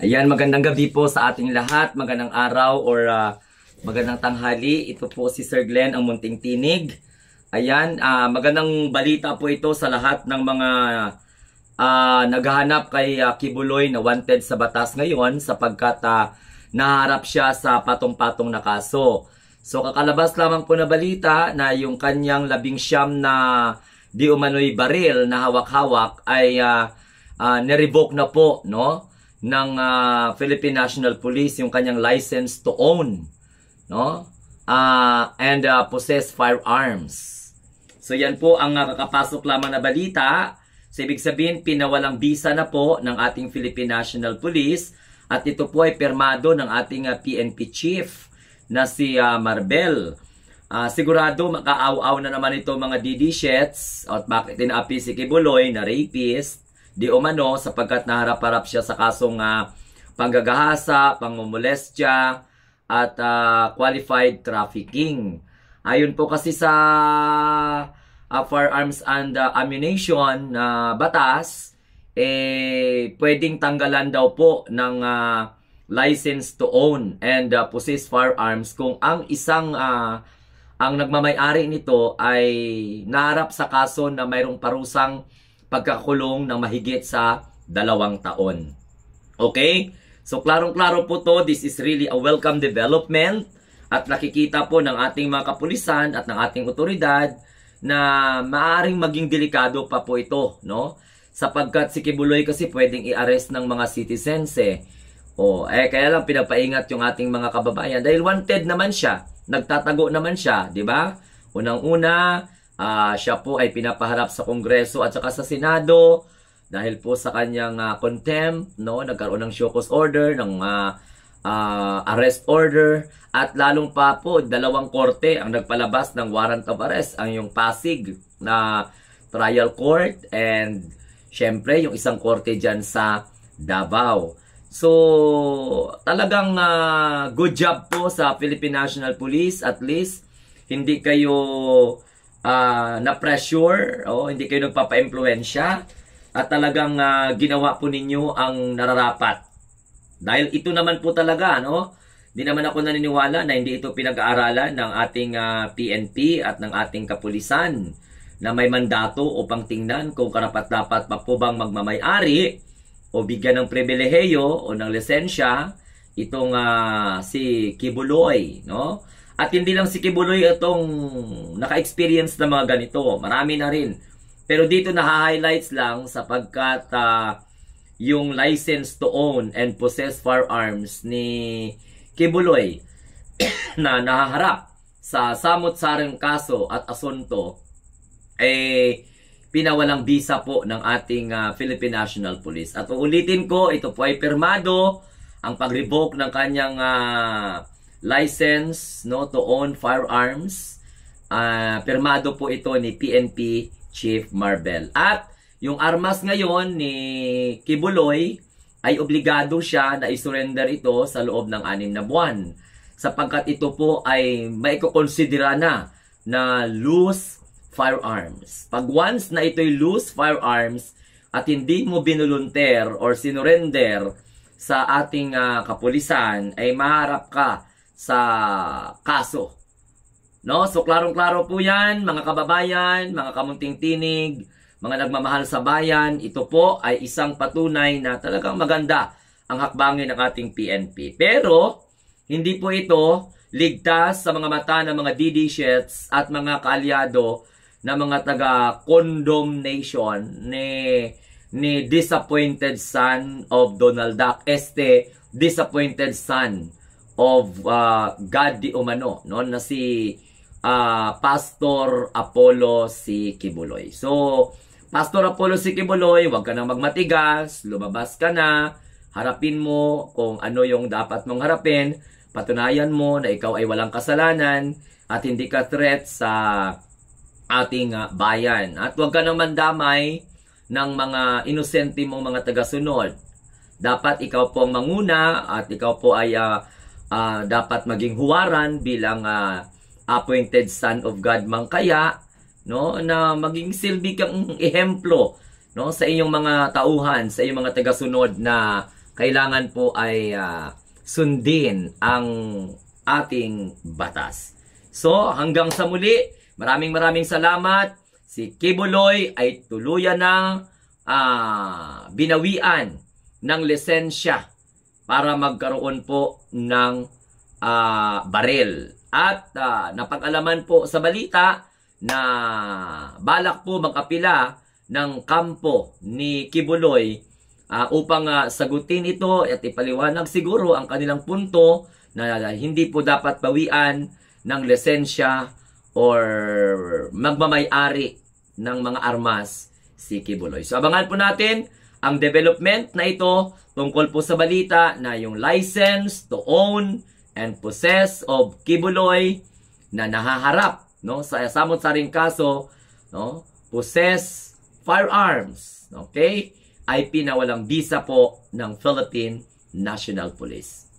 Ayan, magandang gabi po sa ating lahat. Magandang araw or magandang tanghali. Ito po si Sir Glenn, ang Munting Tinig. Ayan, magandang balita po ito sa lahat ng mga naghahanap kay Kibuloy na wanted sa batas ngayon sapagkat naharap siya sa patong-patong na kaso. So kakalabas lamang po na balita na yung kanyang 19 na di umano'y baril na hawak-hawak ay nirevoke na po, no? Ng Philippine National Police yung kanyang license to own, no? And possess firearms. So yan po ang kakapasok lamang na balita. So ibig sabihin pinawalang bisa na po ng ating Philippine National Police at ito po ay pirmado ng ating PNP chief na si Marbel. Sigurado makaaw-aw na naman ito mga DD-shets at bakit tinaapi si Kibuloy na rapist di umano sapagkat naharap-harap siya sa kasong panggagahasa, pangmumolestya at qualified trafficking. Ayon po kasi sa Firearms and Ammunition batas, pwedeng tanggalan daw po ng license to own and possess firearms kung ang isang ang nagmamay-ari nito ay naharap sa kaso na mayroong parusang pagkakulong ng mahigit sa 2 taon. Okay? So, klarong-klaro po to. This is really a welcome development. At nakikita po ng ating mga kapulisan at ng ating otoridad na maaaring maging delikado pa po ito, no? Sapagkat si Kibuloy kasi pwedeng i-arrest ng mga citizens kaya lang pinapaingat yung ating mga kababayan dahil wanted naman siya. Nagtatago naman siya, di ba? Unang-una, siya po ay pinapaharap sa Kongreso at saka sa Senado dahil po sa kanyang contempt, no? Nagkaroon ng show cause order, ng arrest order at lalong pa po 2 korte ang nagpalabas ng warrant of arrest, ang yung Pasig na trial court and syempre yung isang korte dyan sa Davao. So talagang good job po sa Philippine National Police, at least hindi kayo na-pressure, hindi kayo nagpapa-impluensya at talagang ginawa po ninyo ang nararapat. Dahil ito naman po talaga, no? Di naman ako naniniwala na hindi ito pinag-aaralan ng ating PNP at ng ating kapulisan na may mandato upang tingnan kung karapat-dapat pa po bang magmamay-ari o bigyan ng pribilehiyo o ng lisensya itong si Kibuloy, no? At hindi lang si Kibuloy itong naka-experience ng mga ganito. Marami na rin. Pero dito na-highlights lang sapagkat yung license to own and possess firearms ni Kibuloy na nahaharap sa samot-saring kaso at asunto pinawalang bisa po ng ating Philippine National Police. At uulitin ko, ito po ay pirmado ang pag-revoke ng kanyang license, no, to own firearms. Pirmado po ito ni PNP Chief Marbel. At yung armas ngayon ni Kibuloy ay obligado siya na isurrender ito sa loob ng 6 na buwan. Sapagkat ito po ay maikokonsidera na loose firearms. Pag once na ito'y loose firearms at hindi mo binulunter or sinurrender sa ating kapulisan, ay maharap ka sa kaso. No? So klarong-klaro po 'yan, mga kababayan, mga kamunting tinig, mga nagmamahal sa bayan. Ito po ay isang patunay na talagang maganda ang hakbangin ng ating PNP. Pero hindi po ito ligtas sa mga mata ng mga DD-shets at mga kaalyado na mga taga-condom nation ni disappointed son of Donald Duck, disappointed son of God di umano, no, na si Pastor Apollo si Kibuloy. So Pastor Apollo si Kibuloy, huwag ka nang magmatigas, lumabas ka na, harapin mo kung ano yung dapat mong harapin, patunayan mo na ikaw ay walang kasalanan at hindi ka threat sa ating bayan. At huwag ka nang mandamay ng mga inosente mong mga tagasunod. Dapat ikaw po ang manguna at ikaw po ay dapat maging huwaran bilang appointed son of God man kaya, no, na maging silbi kang ehemplo, no, sa inyong mga tauhan, sa inyong mga tagasunod na kailangan po ay sundin ang ating batas. So, hanggang sa muli, maraming salamat. Si Kibuloy ay tuluyan ng binawian ng lisensya para magkaroon po ng baril. At napag-alaman po sa balita na balak po mag-apila ng kampo ni Kibuloy upang sagutin ito at ipaliwanag siguro ang kanilang punto na hindi po dapat bawian ng lisensya or magmamay-ari ng mga armas si Kibuloy. So abangan po natin ang development na ito tungkol po sa balita na yung license to own and possess of Kibuloy na nahaharap, no, sa samot-saring kaso, no, possess firearms, okay, ay pinawalang bisa po ng Philippine National Police.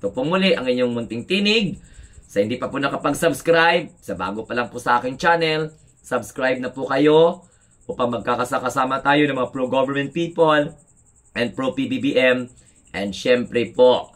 Ito po muli ang inyong munting tinig. Sa hindi pa po nakapag-subscribe, sa bago pa lang po sa aking channel, subscribe na po kayo upang magkakasama tayo ng mga pro-government people and pro-PBBM. And syempre po,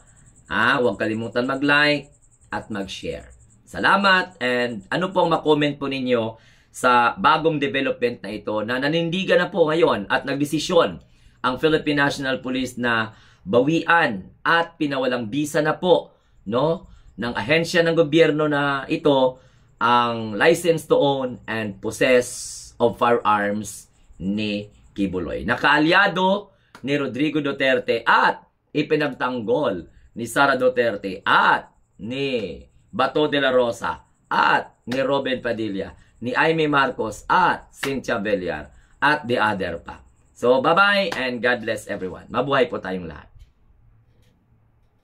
huwag kalimutan mag-like at mag-share. Salamat, and ano pong makomment po ninyo sa bagong development na ito na nanindigan na po ngayon at nagdesisyon ang Philippine National Police na bawian at pinawalang bisa na po, no, ng ahensya ng gobyerno na ito ang license to own and possess of firearms ni Kibuloy. Nakaalyado ni Rodrigo Duterte at ipinagtanggol ni Sara Duterte at ni Bato de la Rosa at ni Robin Padilla, ni Aimee Marcos at Cynthia Villar at the other pa. So bye-bye and God bless everyone. Mabuhay po tayong lahat.